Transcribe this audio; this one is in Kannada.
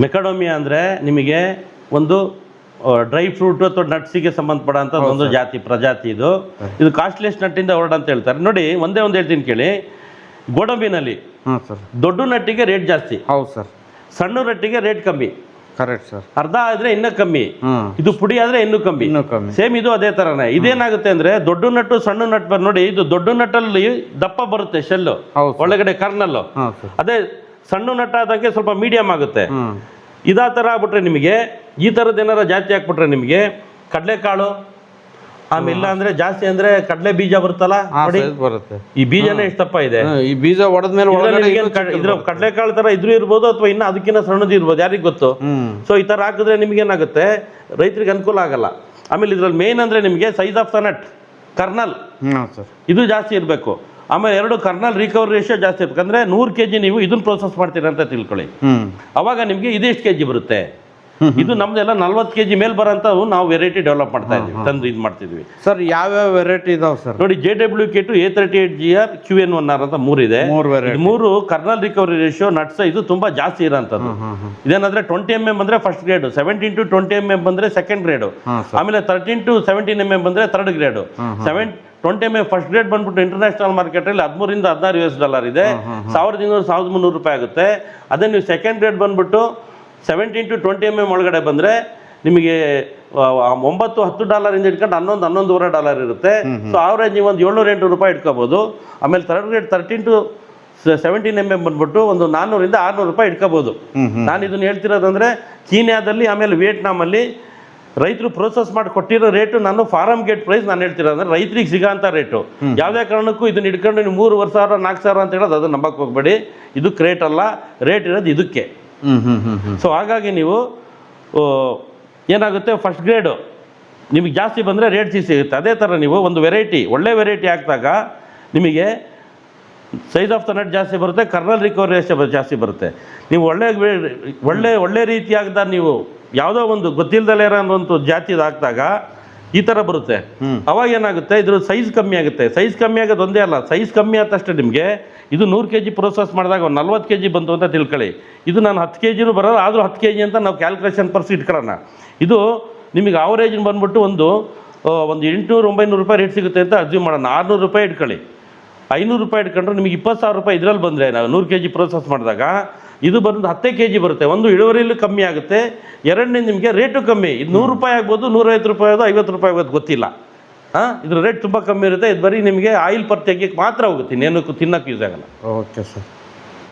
ಮೆಕಾಡೋಮಿಯಾ ಅಂದರೆ ನಿಮಗೆ ಒಂದು ಡ್ರೈ ಫ್ರೂಟ್ ಅಥವಾ ನಟ್ಸಿಗೆ ಸಂಬಂಧಪಡೋಂಥ ಒಂದು ಪ್ರಜಾತಿ ಇದು ಕಾಸ್ಟ್ಲಿಯಸ್ಟ್ ನಟ್ಟಿಂದ ಹೊರಡ ಅಂತ ಹೇಳ್ತಾರೆ. ನೋಡಿ ಒಂದೇ ಒಂದು ಹೇಳ್ತೀನಿ ಕೇಳಿ, ಗೋಡಂಬಿನಲ್ಲಿ ದೊಡ್ಡ ನಟ್ಟಿಗೆ ರೇಟ್ ಜಾಸ್ತಿ, ಹೌದು ಸರ್. ಸಣ್ಣ ನಟ್ಟಿಗೆ ರೇಟ್ ಕಮ್ಮಿ, ಕರೆಕ್ಟ್ ಸರ್. ಅರ್ಧ ಆದ್ರೆ ಇನ್ನೂ ಕಮ್ಮಿ, ಇದು ಪುಡಿ ಆದ್ರೆ ಇನ್ನೂ ಕಮ್ಮಿ. ಸೇಮ್ ಇದು ಅದೇ ತರನೇ. ಇದೇನಾಗುತ್ತೆ ಅಂದ್ರೆ ದೊಡ್ಡ ನಟ್ಟು ಸಣ್ಣ ನಟ್ಟು ನೋಡಿ, ಇದು ದೊಡ್ಡ ನಟ್ಟಲ್ಲಿ ದಪ್ಪ ಬರುತ್ತೆ ಶೆಲ್ಲು, ಒಳಗಡೆ ಕರ್ನಲ್. ಅದೇ ಸಣ್ಣ ನಟ್ಟ ಆದಂಗೆ ಸ್ವಲ್ಪ ಮೀಡಿಯಂ ಆಗುತ್ತೆ. ಇದೇ ತರ ಆಗ್ಬಿಟ್ರೆ ನಿಮಗೆ ಈ ತರದ್ ಏನಾರ ಜಾಸ್ತಿ ಹಾಕ್ಬಿಟ್ರೆ ನಿಮಗೆ ಕಡಲೆಕಾಳು, ಆಮೇಲೆ ಅಂದ್ರೆ ಜಾಸ್ತಿ ಅಂದ್ರೆ ಕಡಲೆ ಬೀಜ ಬರುತ್ತಲ್ಲ ಬರುತ್ತೆ. ಈ ಬೀಜನೇ ಎಷ್ಟಪ್ಪ ಇದೆ, ಈ ಬೀಜ ಹೊಡೆದ್ಮೇಲೆ ಇದ್ರ ಕಡಲೆಕಾಳು ತರ ಇದ್ರೂ ಇರ್ಬೋದು ಅಥವಾ ಇನ್ನು ಅದಕ್ಕಿಂತ ಸಣ್ಣದು ಇರ್ಬೋದು, ಯಾರಿಗ್ ಗೊತ್ತು. ಸೊ ಈ ತರ ಹಾಕಿದ್ರೆ ನಿಮ್ಗೆ ಏನಾಗುತ್ತೆ, ರೈತರಿಗೆ ಅನುಕೂಲ ಆಗಲ್ಲ. ಆಮೇಲೆ ಇದ್ರಲ್ಲಿ ಮೇನ್ ಅಂದ್ರೆ ನಿಮಗೆ size of the nut kernel ಇದು ಜಾಸ್ತಿ ಇರಬೇಕು. ಆಮೇಲೆ 2 ಕರ್ನಲ್ ರಿಕವರಿ ರೇಷಿಯೋ ಜಾಸ್ತಿ ಇರ್ಬೇಕು. ಅಂದ್ರೆ 100 kg ನೀವು ಇದನ್ನ ಪ್ರೋಸೆಸ್ ಮಾಡ್ತೀರಾ ಅಂತ ತಿಳ್ಕೊಳ್ಳಿ, ಅವಾಗ ನಿಮ್ಗೆ ಇದೆಷ್ಟು kg ಬರುತ್ತೆ. ಇದು ನಮ್ದೆಲ್ಲ 40 kg ಮೇಲೆ ಬರೋಂಥ ನಾವು ವೆರೈಟಿ ಡೆವಲಪ್ ಮಾಡ್ತಾ ಇದೀವಿ, ತಂದು ಇದು ಮಾಡ್ತಿದ್ವಿ ಸರ್. ಯಾವ್ಯಾವ ವೆರೈಟಿ ಇದಾವೆ ಸರ್? ನೋಡಿ, JWK2, A38GR, QN1R ಅಂತ 3 ಇದೆ. 3 ಕರ್ನಲ್ ರಿಕವರಿ ರೇಷಿಯೋ ನಟ್ಸ್ ಇದು ತುಂಬಾ ಜಾಸ್ತಿ ಇರೋಂಥದ್ದು. ಇದೇನಂದ್ರೆ 20 mm ಬಂದ್ರೆ ಫಸ್ಟ್ ಗ್ರೇಡ್, 17 to 20 mm ಬಂದ್ರೆ ಸೆಕೆಂಡ್ ಗ್ರೇಡ್, ಆಮೇಲೆ 13 to 17 mm ಬಂದ್ರೆ third grade. 20 mm first grade ಬಂದ್ಬಿಟ್ಟು ಇಂಟರ್ನ್ಯಾಷನಲ್ ಮಾರ್ಕೆಟ್ ಅಲ್ಲಿ $13 ಇಂದ $16 ಇದೆ, $1200-1300 ರೂಪಾಯಿ ಆಗುತ್ತೆ. ಅದೇ ನೀವು ಸೆಕೆಂಡ್ ಗ್ರೇಡ್ ಬಂದ್ಬಿಟ್ಟು 17 to 20 mm ಒಳಗಡೆ ಬಂದರೆ ನಿಮಗೆ $9-10 ಇಂದ ಇಟ್ಕೊಂಡು $11-11.5 ಇರುತ್ತೆ. ಸೊ ಆವ್ರೇಜ್ ನೀವು ಒಂದು $700-800 ರೂಪಾಯಿ ಇಟ್ಕೋಬೋದು. ಆಮೇಲೆ ಥರ್ಡ್ ಗ್ರೇಡ್ 13 to 17 mm ಬಂದ್ಬಿಟ್ಟು ಒಂದು $400-600 ರೂಪಾಯಿ ಇಟ್ಕೋಬೋದು. ನಾನು ಇದನ್ನು ಹೇಳ್ತಿರೋದಂದ್ರೆ ಕೀನ್ಯಾದಲ್ಲಿ ಆಮೇಲೆ ವಿಯೆಟ್ನಾಮಲ್ಲಿ ರೈತರು ಪ್ರೋಸೆಸ್ ಮಾಡಿ ಕೊಟ್ಟಿರೋ ರೇಟು, ನಾನು ಫಾರಮ್ ಗೇಟ್ ಪ್ರೈಸ್ ನಾನು ಹೇಳ್ತಿರೋದಂದ್ರೆ ರೈತರಿಗೆ ಸಿಗೋಂಥ ರೇಟು. ಯಾವುದೇ ಕಾರಣಕ್ಕೂ ಇದನ್ನ ಇಟ್ಕೊಂಡು ನೀವು $3,000-4,000 ಅಂತ ಹೇಳೋದು ಅದು ನಂಬಕ್ಕೆ ಹೋಗ್ಬೇಡಿ. ಇದು ರೇಟ್ ಅಲ್ಲ, ರೇಟ್ ಇರೋದು ಇದಕ್ಕೆ. ಸೊ ಹಾಗಾಗಿ ನೀವು ಏನಾಗುತ್ತೆ, ಫಸ್ಟ್ ಗ್ರೇಡು ನಿಮಗೆ ಜಾಸ್ತಿ ಬಂದರೆ ರೇಟ್ ಸಿಗುತ್ತೆ. ಅದೇ ಥರ ನೀವು ಒಂದು ವೆರೈಟಿ ಒಳ್ಳೆ ವೆರೈಟಿ ಹಾಕಿದಾಗ ನಿಮಗೆ ಸೈಜ್ ಆಫ್ ದ ನಟ್ ಜಾಸ್ತಿ ಬರುತ್ತೆ, ಕರ್ನಲ್ ರಿಕವರಿ ಜಾಸ್ತಿ ಬರುತ್ತೆ. ನೀವು ಒಳ್ಳೆ ರೀತಿಯಾಗದ ನೀವು ಯಾವುದೋ ಒಂದು ಗೊತ್ತಿಲ್ಲದಲ್ಲೇ ಇರೋಂಥ ಜಾತಿದು ಹಾಕಿದಾಗ ಈ ಥರ ಬರುತ್ತೆ. ಅವಾಗ ಏನಾಗುತ್ತೆ, ಇದ್ರ ಸೈಜ್ ಕಮ್ಮಿ ಆಗುತ್ತೆ. ಸೈಜ್ ಕಮ್ಮಿ ಆಗೋದು ಒಂದೇ ಅಲ್ಲ, ಸೈಜ್ ಕಮ್ಮಿ ಆದ ತಕ್ಷಣ ನಿಮಗೆ ಇದು 100 kg ಪ್ರೋಸೆಸ್ ಮಾಡಿದಾಗ ಒಂದು 40 kg ಬಂತು ಅಂತ ತಿಳ್ಕೊಳ್ಳಿ. ಇದು ನಾನು 10 kgನೂ ಬರೋದು, ಆದರೂ 10 kg ಅಂತ ನಾವು ಕ್ಯಾಲ್ಕುಲೇಷನ್ ಇಟ್ಕೊಳ್ಳೋಣ. ಇದು ನಿಮಗೆ ಆವರೇಜ್ ಬಂದ್ಬಿಟ್ಟು ಒಂದು 800-900 ರೂಪಾಯಿ ರೇಟ್ ಸಿಗುತ್ತೆ ಅಂತ ಅಸ್ಯೂಮ್ ಮಾಡೋಣ. 600 ರೂಪಾಯಿ ಇಟ್ಕೊಳ್ಳಿ, 500 ರೂಪಾಯಿ ಇಟ್ಕೊಂಡ್ರೆ ನಿಮಗೆ 20,000 ರೂಪಾಯಿ ಇದರಲ್ಲಿ ಬಂದರೆ ನಾವು 100 kg ಪ್ರೋಸೆಸ್ ಮಾಡಿದಾಗ ಇದು ಬಂದು 10 kg ಬರುತ್ತೆ. ಒಂದು ಇಳುವರಿಯಲ್ಲೂ ಕಮ್ಮಿ ಆಗುತ್ತೆ, ಎರಡನೇ ನಿಮಗೆ ರೇಟು ಕಮ್ಮಿ. ಇದು 100 ರೂಪಾಯಿ ಆಗ್ಬೋದು, 150 ರೂಪಾಯಿ ಆಗೋದು, 50 ರೂಪಾಯಿ ಆಗೋದು ಗೊತ್ತಿಲ್ಲ. ಇದ್ರ ರೇಟ್ ತುಂಬ ಕಮ್ಮಿ ಇರುತ್ತೆ. ಇದು ಬರೀ ನಿಮಗೆ ಆಯಿಲ್ ತೆಗಿಯಕ್ಕೆ ಮಾತ್ರ ಹೋಗುತ್ತೆ, ಇನ್ನೇನಕ್ಕೂ ತಿನ್ನೋಕ್ಕೆ ಯೂಸ್ ಆಗಲ್ಲ. Okay sir.